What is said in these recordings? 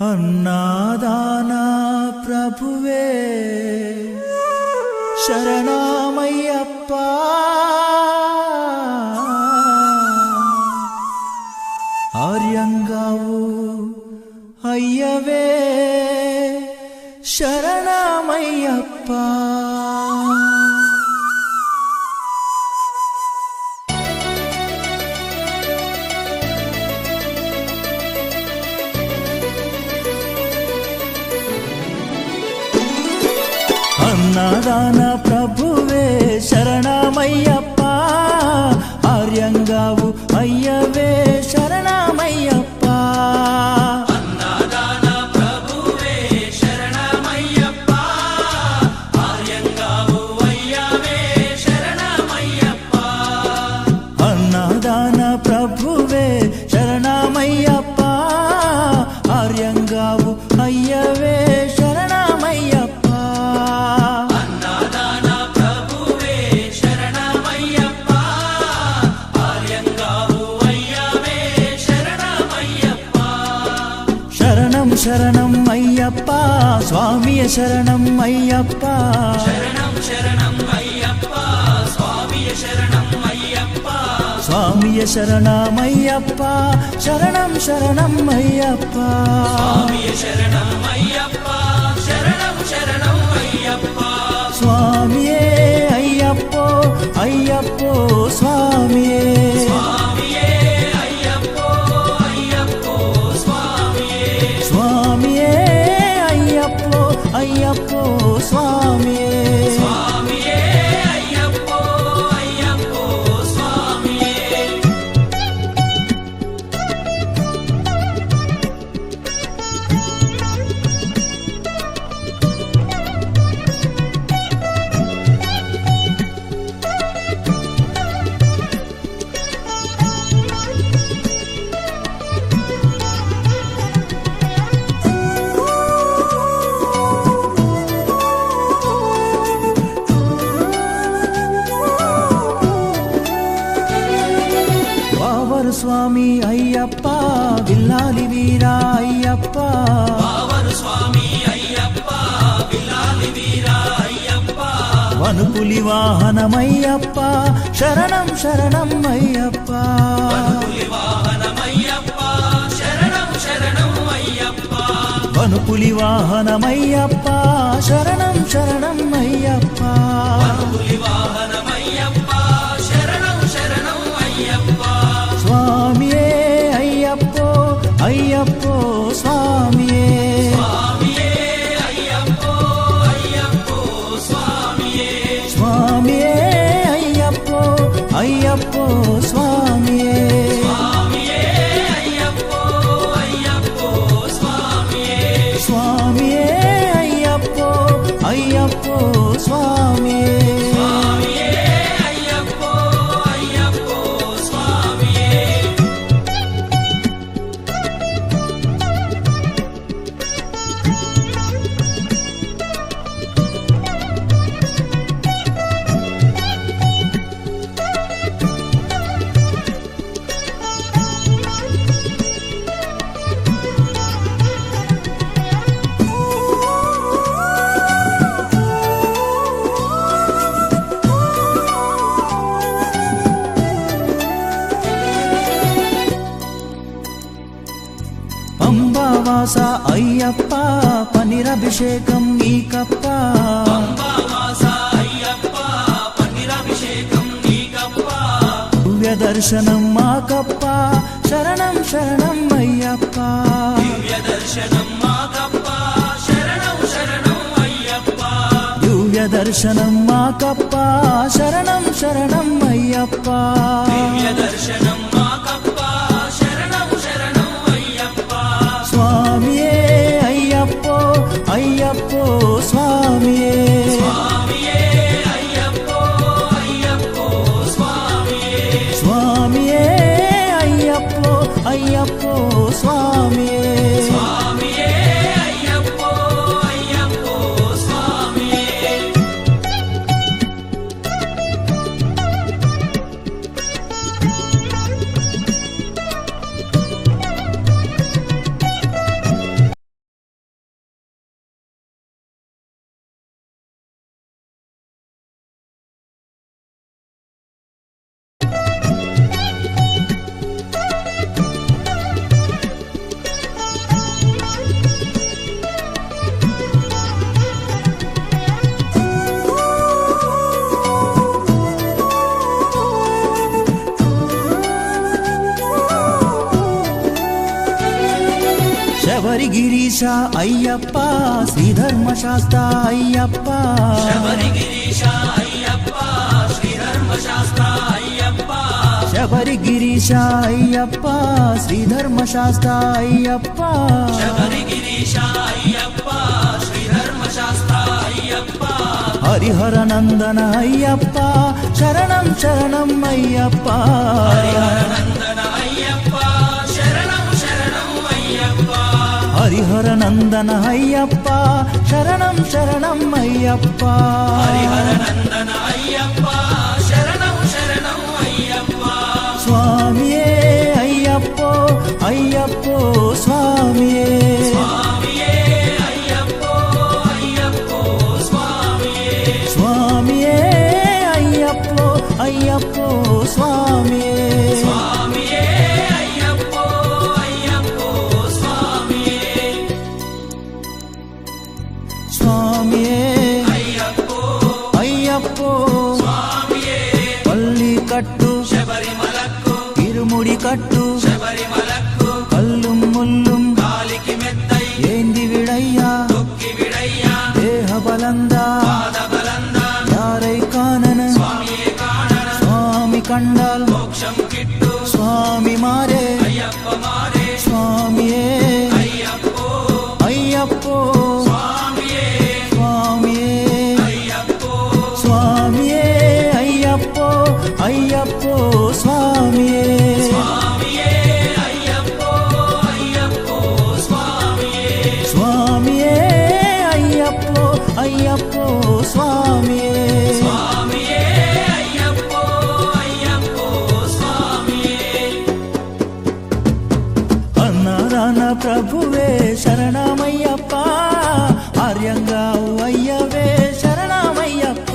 అన్నాదానా ప్రభువే శరణమయ్యప్ప ఆర్యంగావు అయ్యవే శరణమయ్యప్ప అన్నదాన ప్రభువే శరణమయ్యప్ప ఆర్యంగావు అయ్యవే శరణమయ్యప్ప అన్నదాన ప్రభువే శరణమయ్యప్ప ఆర్యంగావు అయ్యవే శరణమయ్యప్ప అన్నదాన ప్రభువే శరణమయ్యప్ప ఆర్యంగావు అయ్యవే శరణమయ్యప్ప అన్నదాన ప్రభువే శరణమయ్యప్ప ఆర్యంగావు అయ్యవే శరణమయ్యప్ప శరణం శరణం అయ్యప్ప స్వామియ శరణం అయ్యప్ప శరణం శరణం అయ్యప్ప స్వామియ శరణం అయ్యప్ప స్వామియ శరణమయ్యప్ప శరణం శరణం అయ్యప్ప స్వామియ శరణం అయ్యప్ప శరణం శరణం అయ్యప్ప స్వామియే అయ్యప్పో అయ్యప్పో స్వామియే స్వామియే అయ్యప్పో అయ్యప్పో స్వామియే స్వామియే అయ్యప్పో అయ్యప్పో స్వామియే స్వామియే అయ్యప్పో అయ్యప్పో స్వామియే వావరు స్వామి అయ్యప్ప విల్లాలి వీరా అయ్యప్ప పావరు స్వామి అయ్యప్ప విలాలి వీరా అయ్యప్ప వనుపులి వాహనమయ్యప్ప శరణం శరణం అయ్యప్ప పులి వాహనమయ్యప్ప శరణం శరణం అయ్యప్ప వనుపులి వాహనమయ్యప్ప శరణం శరణం అయ్యప్ప పులి వాహనమయ్యప్ప శరణం శరణం అయ్యప్ప స్వామియే అయ్యప్పో అయ్యప్పో స్వామియే స్వామియే అయ్యప్పో అయ్యప్పో స్వామియే స్వామియే అయ్యప్పో అయ్యప్పో స్వామియే స్వామియే అయ్యప్పో అయ్యప్పో స్వామియే స్వామియే అయ్యప్పో అయ్యప్పో స్వామియే స్వామియే అయ్యప్పో అయ్యప్పో స్వామియే పంబావాస అయ్యప్ప పనిరభిషేకం నీకప్ప అంబావాస అయ్యప్ప పన్నీరాభిషేకం నీకప్ప దివ్య దర్శనం మాకప్ప శరణం శరణం అయ్యప్ప దివ్య దర్శనం మాకప్ప శరణం శరణం అయ్యప్ప దివ్య దర్శనం మాకప్ప శరణం శరణం అయ్యప్ప దివ్య దర్శనం మాకప్ప శరణం శరణం అయ్యప్ప స్వామియే అయ్యప్పో అయ్యప్పో స్వామియే స్వామియే అయ్యప్పో అయ్యప్పో స్వామియే స్వామియే అయ్యప్పో అయ్యప్పో స్వామియే స్వామియే అయ్యప్పో అయ్యప్పో స్వామియే శబరిగిరీశ అయ్యప్ప శ్రీధర్మశాస్త్ర అయ్యప్ప శబరిగిరీశ అయ్యప్ప శ్రీధర్మశాస్త్ర అయ్యప్ప శబరిగిరీశ అయ్యప్ప శ్రీధర్మశాస్త్ర అయ్యప్ప శబరిగిరీశ అయ్యప్ప శ్రీధర్మశాస్త్ర అయ్యప్ప హరిహర నందన అయ్యప్ప శరణం శరణం అయ్యప్ప హరిహర నందన అయ్యప్ప శరణం శరణం అయ్యప్ప హరిహర నందన అయ్యప్ప శరణం శరణం అయ్యప్ప హరిహర నందన అయ్యప్ప శరణం శరణం అయ్యప్ప స్వామియే అయ్యప్పో అయ్యప్పో స్వామియే స్వామియే అయ్యప్పో అయ్యప్పో స్వామియే స్వామియే అయ్యప్పో అయ్యప్పో స్వామియే స్వామియే అయ్యప్పో అయ్యప్పో స్వామియే స్వామియే అయ్యప్పో అయ్యప్పో స్వామియే పల్లి కట్టు శబరిమలకు ఇరుముడి కట్టు శబరిమలకు కల్లుం ముల్లుం కాలికి మెత్తై ఏంది విడయ్యా తొక్కి విడయ్యా దేహ బలందా పాద బలందా యారై కానన స్వామియే కాణన స్వామి కండాల్ మోక్షం కిట్టు స్వామి మారే అయ్యప్ప మారే స్వామియే అయ్యప్పో అయ్యప్పో స్వామియే స్వామియే అయ్యప్పో స్వామియే అయ్యప్పో అయ్యప్పో స్వామియే స్వామియే అయ్యప్పో అయ్యప్పో స్వామియే స్వామియే అయ్యప్పో అయ్యప్పో స్వామియే స్వామియే అయ్యప్పో అయ్యప్పో స్వామియే అన్నారాన ప్రభువే శరణమయ్యప్ప ఆర్యంగా అయ్యవే శరణమయ్యప్ప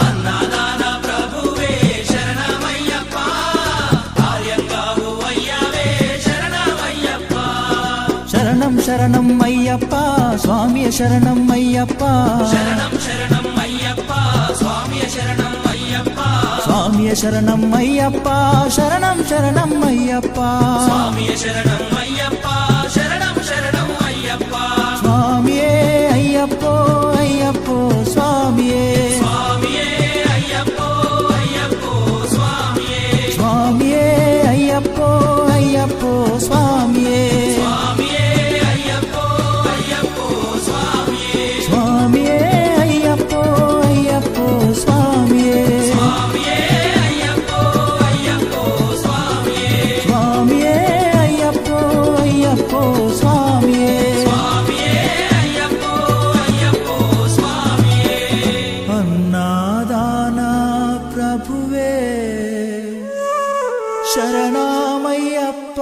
అన్నదాన ప్రభువే శరణమయ్యప్ప ఆర్యంగావు అయ్యవే శరణమయ్యప్ప శరణం శరణం అయ్యప్ప స్వామియ శరణం అయ్యప్ప శరణం శరణం అయ్యప్ప స్వామియ శరణం అయ్యప్ప స్వామియ శరణం అయ్యప్ప శరణం శరణం అయ్యప్ప స్వామియ శరణం అయ్యప్ప శరణం శరణం అయ్యప్ప స్వామియే అయ్యప్పో అయ్యప్పో స్వామియే స్వామియే అయ్యప్పో అయ్యప్పో స్వామియే స్వామియే అయ్యప్పో అయ్యప్పో స్వామియే స్వామియే అయ్యప్పో అయ్యప్పో స్వామియే స్వామియే అయ్యప్పో అయ్యప్పో స్వామియే స్వామియే అయ్యప్పో అయ్యప్పో స్వామియే స్వామియే అయ్యప్పో అయ్యప్పో స్వామియే స్వామియే అయ్యప్పో అయ్యప్పో స్వామియే అన్నాదాన ప్రభువే శరణమయ్యప్ప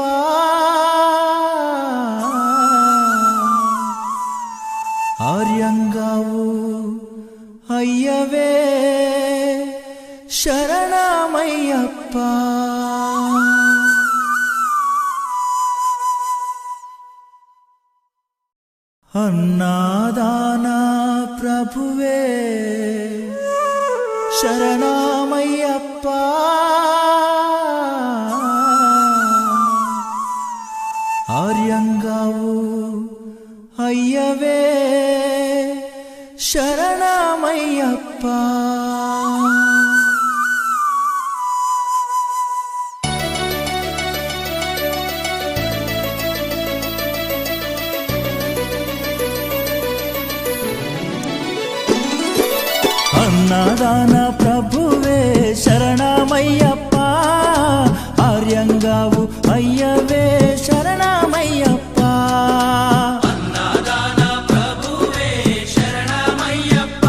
ఆర్యంగావు అయ్యవే శరణమయ్యప్ప అన్నాదాన ప్రభువే శరణమయ్యప్ప ఆర్యంగావు అయ్యవే శరణమయ్యప్ప అన్నదాన ప్రభువే శరణమయ్యప్ప ఆర్యంగావు అయ్యవే శరణమయ్యప్ప అన్నదాన ప్రభువే శరణమయ్యప్ప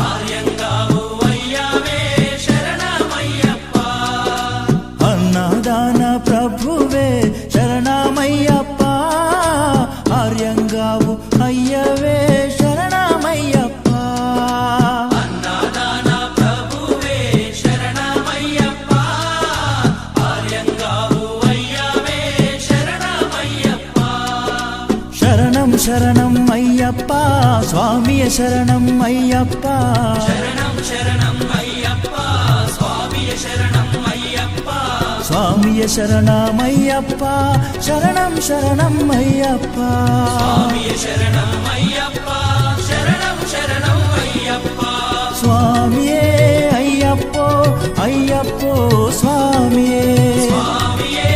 ఆర్యంగావు అయ్యవే శరణమయ్యప్ప అన్నదాన ప్రభువే శరణమయ్యప్ప ఆర్యంగావు అయ్యవే శరణమయ్యప్ప అన్నదాన ప్రభువే శరణమయ్యప్ప ఆర్యంగావు అయ్యవే శరణమయ్యప్ప శరణం శరణం అయ్యప్ప స్వామియ శరణం అయ్యప్ప శరణం శరణం అయ్యప్ప స్వామియ శరణం అయ్యప్ప స్వామియే శరణమయ్యప్ప శరణం శరణం అయ్యప్ప స్వామియే శరణం అయ్యప్ప శరణం శరణం అయ్యప్ప స్వామియే అయ్యప్పో అయ్యప్పో స్వామియే స్వామియే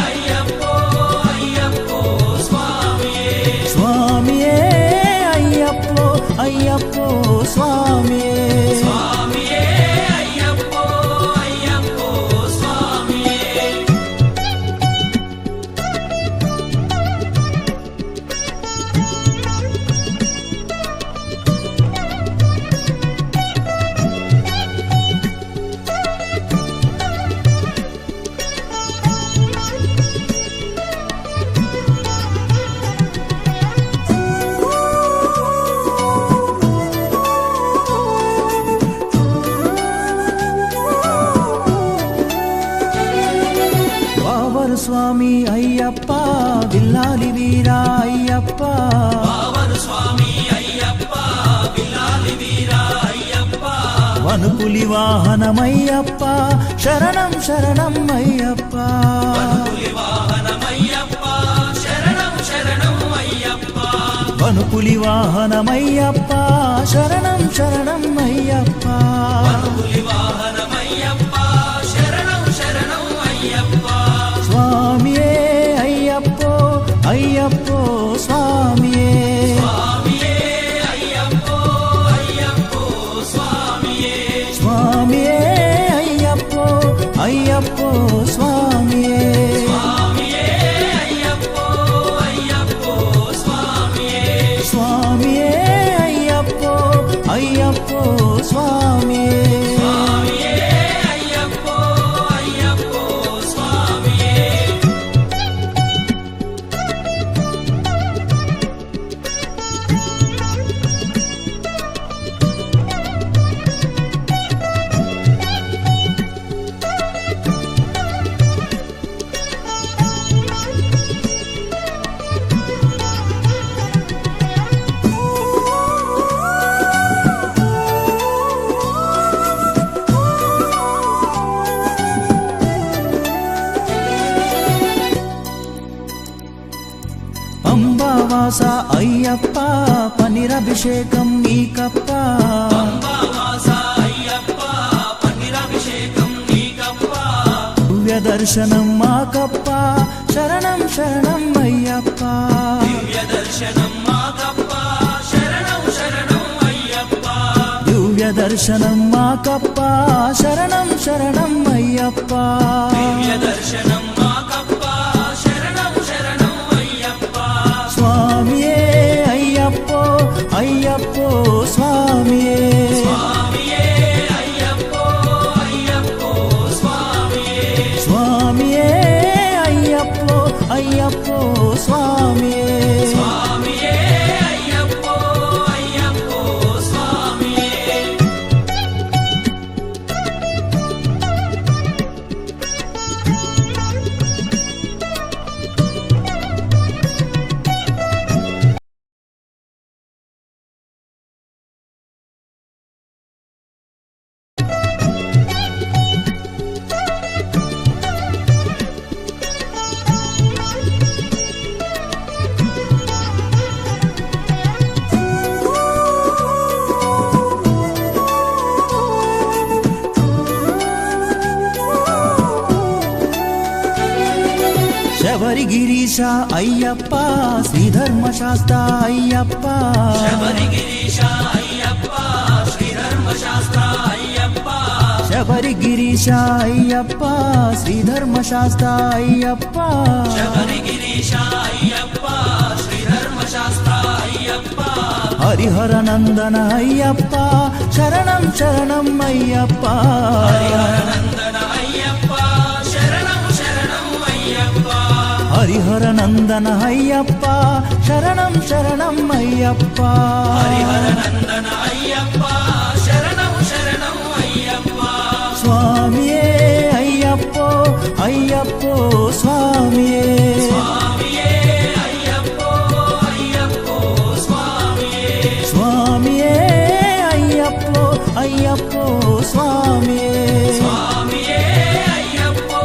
అయ్యప్పో అయ్యప్పో స్వామియే స్వామియే అయ్యప్పో అయ్యప్పో స్వామియే స్వామియే అయ్యప్పో అయ్యప్పో స్వామియే వావరు స్వామి అయ్యప్ప విల్లాలి వీరా అయ్యప్ప పావను స్వామి అయ్యప్ప విల్లాలి వీరా అయ్యప్ప వనుపులి వాహనమయ్యప్ప శరణం శరణం అయ్యప్ప పులి వాహనమయ్యప్ప శరణం శరణం అయ్యప్ప వనుపులి వాహనమయ్యప్ప శరణం శరణం అయ్యప్ప పులి వాహనమయ్యప్ప శరణం శరణం అయ్యప్ప స్వామియే అయ్యప్పో అయ్యప్పో స్వామియే స్వామియే అయ్యప్పో అయ్యప్పో స్వామియే స్వామియే అయ్యప్పో అయ్యప్పో స్వామియే స్వామియే అయ్యప్పో అయ్యప్పో స్వామియే స్వామియే అయ్యప్పో అయ్యప్పో స్వామియే స్వామియే అయ్యప్పో అయ్యప్పో స్వామియే పంబావాస అయ్యప్ప పనిరభిషేకం నీకప్ప అంబావాస అయ్యప్ప పన్నీరాభిషేకం నీకప్ప దివ్య దర్శనం మాకప్ప శరణం శరణం అయ్యప్ప దివ్య దర్శనం మాకప్ప శరణం శరణం అయ్యప్ప దివ్య దర్శనం మాకప్ప శరణం శరణం అయ్యప్ప దివ్య దర్శనం మాకప్ప శరణం శరణం అయ్యప్ప స్వామియే అయ్యప్పో అయ్యప్పో స్వామియే స్వామియే అయ్యప్పో అయ్యప్పో స్వామియే స్వామియే అయ్యప్పో అయ్యప్పో స్వామియే స్వామియే అయ్యప్పో అయ్యప్పో స్వామియే శబరిగిరీశ అయ్యప్ప శ్రీధర్మశాస్త్ర అయ్యప్ప శబరిగిరీశ అయ్యప్ప శ్రీధర్మశాస్త్ర అయ్యప్ప శబరిగిరీశ అయ్యప్ప శ్రీధర్మశాస్త్ర అయ్యప్ప శబరిగిరీశ అయ్యప్ప శ్రీధర్మశాస్త్ర అయ్యప్ప హరిహర నందన అయ్యప్ప శరణం శరణం అయ్యప్ప నందన అయ్యప్ప శరణం శరణం అయ్యప్ప హరిహర నందన అయ్యప్ప శరణం శరణం అయ్యప్ప హరిహర నందన అయ్యప్ప శరణం శరణం అయ్యప్ప స్వామియే అయ్యప్పో అయ్యప్పో స్వామియే స్వామియే అయ్యప్పో అయ్యప్పో స్వామియే స్వామియే అయ్యప్పో అయ్యప్పో స్వామియే స్వామియే అయ్యప్పో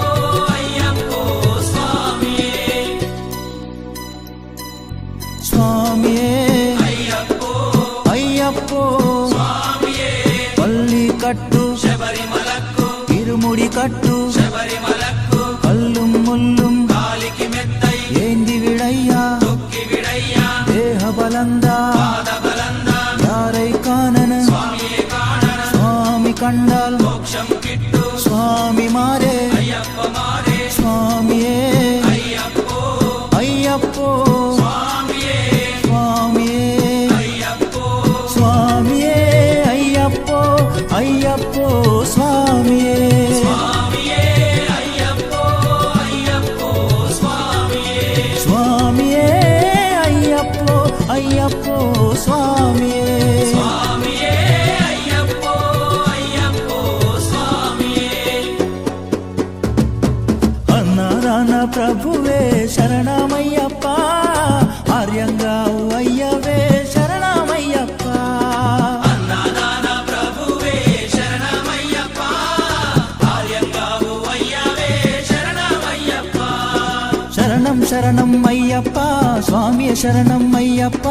స్వామియే అయ్యప్పో అయ్యప్పో స్వామియే పల్లి కట్టు శబరిమలకు ఇరుముడి కట్టు శబరిమలకు కల్లుం ముల్లుం కాలికి మెత్తై ఏంది విడయ్యా తొక్కి విడయ్యా దేహ బలందా పాద బలందా యారై కానన స్వామియే కాణన స్వామి కండాల్ మోక్షం కిట్టు స్వామి మారే అయ్యప్ప మారే స్వామియే అయ్యప్పో అయ్యప్పో స్వామియే స్వామియే అయ్యప్పో స్వామియే అయ్యప్పో అయ్యప్పో స్వామియే స్వామియే అయ్యప్పో అయ్యప్పో స్వామియే స్వామియే అయ్యప్పో అయ్యప్పో స్వామియే స్వామియే అయ్యప్పో అయ్యప్పో స్వామియే అన్నదాన ప్రభువే శరణమయ్యప్ప ఆర్యంగావు అయ్యవే శరణమయ్యప్ప అన్నదాన ప్రభువే శరణమయ్యప్ప ఆర్యంగావు అయ్యవే శరణమయ్యప్ప శరణం శరణం అయ్యప్ప స్వామియ శరణం అయ్యప్ప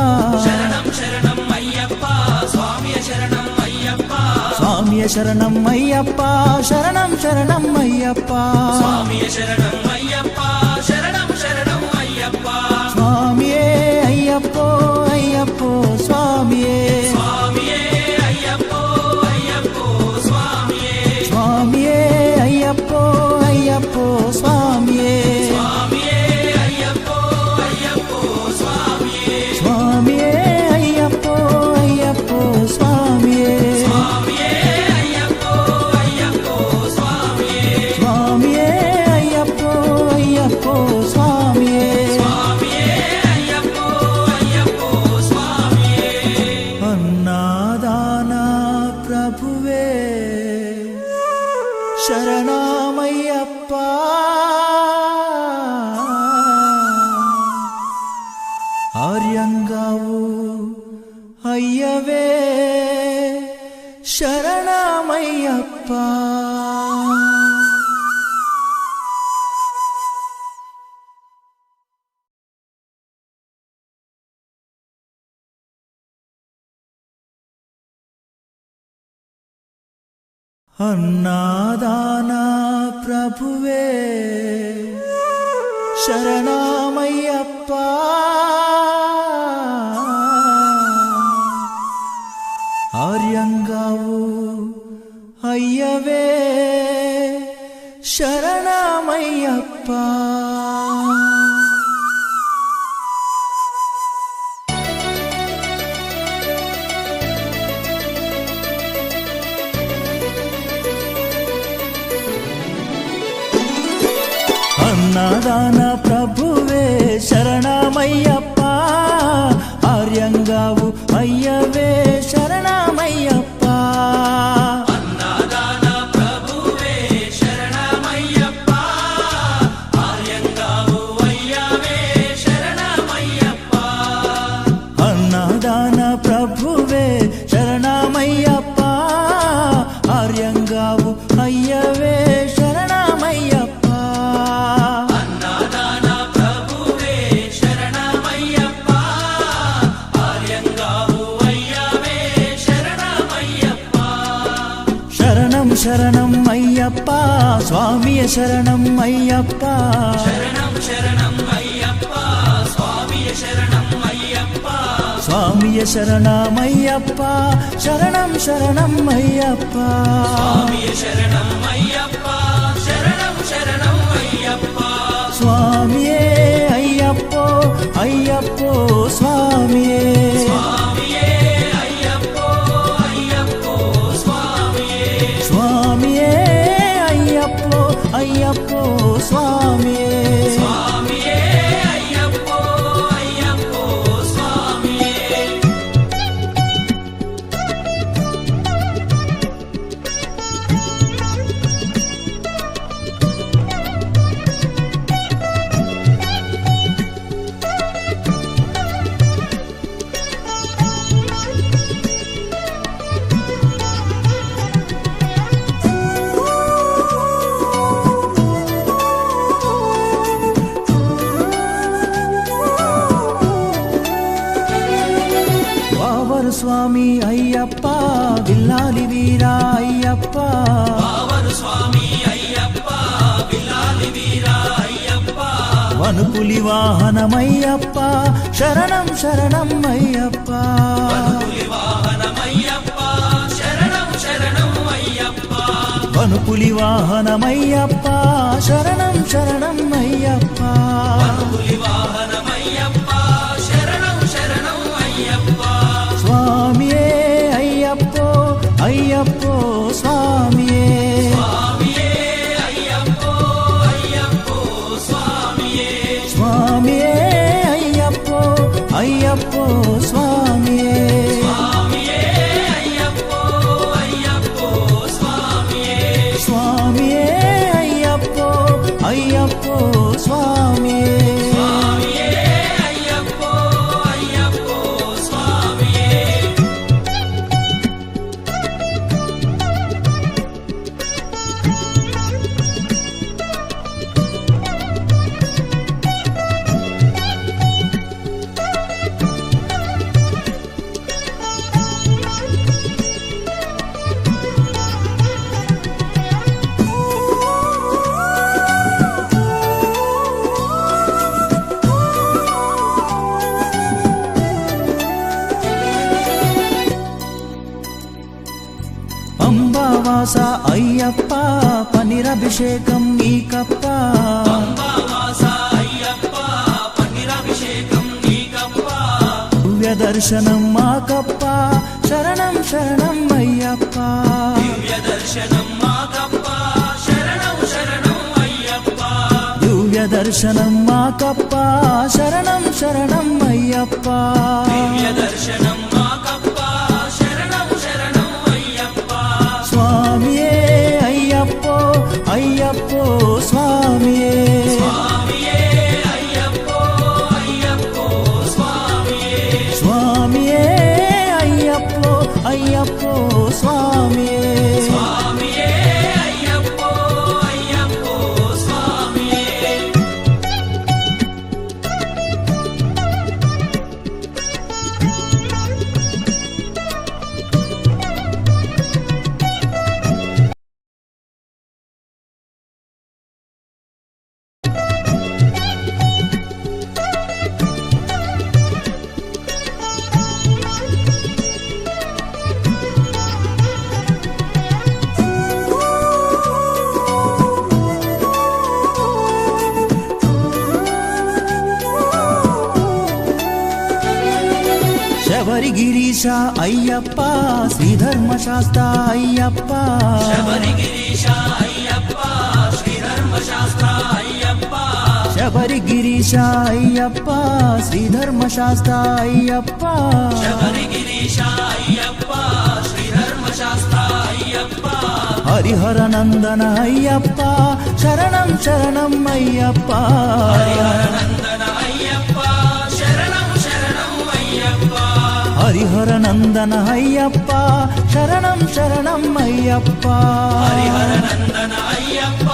శరణం శరణం అయ్యప్ప స్వామియ శరణం అయ్యప్ప స్వామియ శరణం అయ్యప్ప శరణం శరణం అయ్యప్ప స్వామియ శరణం అయ్యప్ప శరణం శరణం అయ్యప్ప స్వామియే అయ్యప్పో అయ్యప్పో స్వామియే స్వామియే అయ్యప్పో అయ్యప్పో స్వామియే స్వామియే అయ్యప్పో అయ్యప్పో స్వామియే స్వామియే అయ్యప్పో అయ్యప్పో స్వామియే స్వామియే అయ్యప్పో అయ్యప్పో స్వామియే స్వామియే అయ్యప్పో అయ్యప్పో స్వామియే స్వామియే అయ్యప్పో అయ్యప్పో స్వామియే స్వామియే అయ్యప్పో అయ్యప్పో స్వామియే అన్నాదాన ప్రభువే శరణమయ్యప్ప ఆర్యంగావు అయ్యవే శరణమయ్యప్ప అన్నాదాన ప్రభువే శరణమయ్యప్ప ఆర్యంగావు అయ్యవే శరణమయ్యప్ప అన్నదాన ప్రభువే శరణమయ్యప్ప ఆర్యంగావు అయ్యవే శరణమయ్యప్ప అన్నదాన ప్రభువే శరణమయ్యప్ప ఆర్యంగావు అయ్యవే శరణమయ్యప్ప అన్నదాన ప్రభువే శరణమయ్యప్ప ఆర్యంగావు అయ్యవే శరణమయ్యప్ప అన్నదాన ప్రభువే శరణమయ్యప్ప ఆర్యంగావు అయ్యవే శరణమయ్యప్ప శరణం శరణం అయ్యప్ప స్వామియ శరణం అయ్యప్ప శరణం శరణం అయ్యప్ప స్వామియ శరణం అయ్యప్ప స్వామియ శరణమయ్యప్ప శరణం శరణం అయ్యప్ప స్వామియ శరణం అయ్యప్ప శరణం శరణం అయ్యప్ప స్వామియే అయ్యప్పో అయ్యప్పో స్వామియే స్వామియే అయ్యప్పో అయ్యప్పో స్వామియే స్వామియే అయ్యప్పో అయ్యప్పో స్వామియే స్వామియే అయ్యప్పో అయ్యప్పో స్వామియే కావరు స్వామి అయ్యప్ప విల్లాలి వీరా అయ్యప్ప కావరు స్వామి అయ్యప్ప విల్లాలి వీరా అయ్యప్ప వనుపులి వాహనమయ్యప్ప శరణం శరణం అయ్యప్ప పులి వాహనమయ్యప్ప శరణం శరణం అయ్యప్ప వనుపులి వాహనమయ్యప్ప శరణం శరణం అయ్యప్ప పులి వాహనమయ్యప్ప శరణం శరణం అయ్యప్ప స్వామియే అయ్యప్పో అయ్యప్పో స్వామియే స్వామియే అయ్యప్పో అయ్యప్పో స్వామియే స్వామియే అయ్యప్పో అయ్యప్పో స్వామియే స్వామియే అయ్యప్పో అయ్యప్పో స్వామియే స్వామియే అయ్యప్పో అయ్యప్పో స్వామియే స్వామియే అయ్యప్పో అయ్యప్పో స్వామియే పంబావాస అయ్యప్ప పనిరభిషేకం నీకప్ప అంబావాస అయ్యప్ప పన్నీరాభిషేకం నీకప్ప దివ్య దర్శనం మాకప్ప శరణం శరణం అయ్యప్ప దివ్య దర్శనం మాకప్ప శరణం శరణం అయ్యప్ప దివ్య దర్శనం మాకప్ప శరణం శరణం అయ్యప్ప దివ్య దర్శనం మాకప్ప శరణం శరణం అయ్యప్ప స్వామియే అయ్యప్పో అయ్యప్పో స్వామియే స్వామియే అయ్యప్పో అయ్యప్పో స్వామియే స్వామియే అయ్యప్పో అయ్యప్పో స్వామియే స్వామియే అయ్యప్పో అయ్యప్పో స్వామియే శబరిగిరీశ అయ్యప్ప శ్రీధర్మశాస్త్ర అయ్యప్ప శబరిగిరీశ అయ్యప్ప శ్రీధర్మశాస్త్ర అయ్యప్ప శబరిగిరీశ అయ్యప్ప శ్రీధర్మశాస్త్ర అయ్యప్ప శబరిగిరీశ అయ్యప్ప శ్రీధర్మశాస్త్ర అయ్యప్ప హరిహర నందన అయ్యప్ప శరణం శరణం అయ్యప్ప నందన అయ్యప్ప శరణం శరణం అయ్యప్ప హరిహర నందన అయ్యప్ప శరణం శరణం అయ్యప్ప హరిహర నందన అయ్యప్ప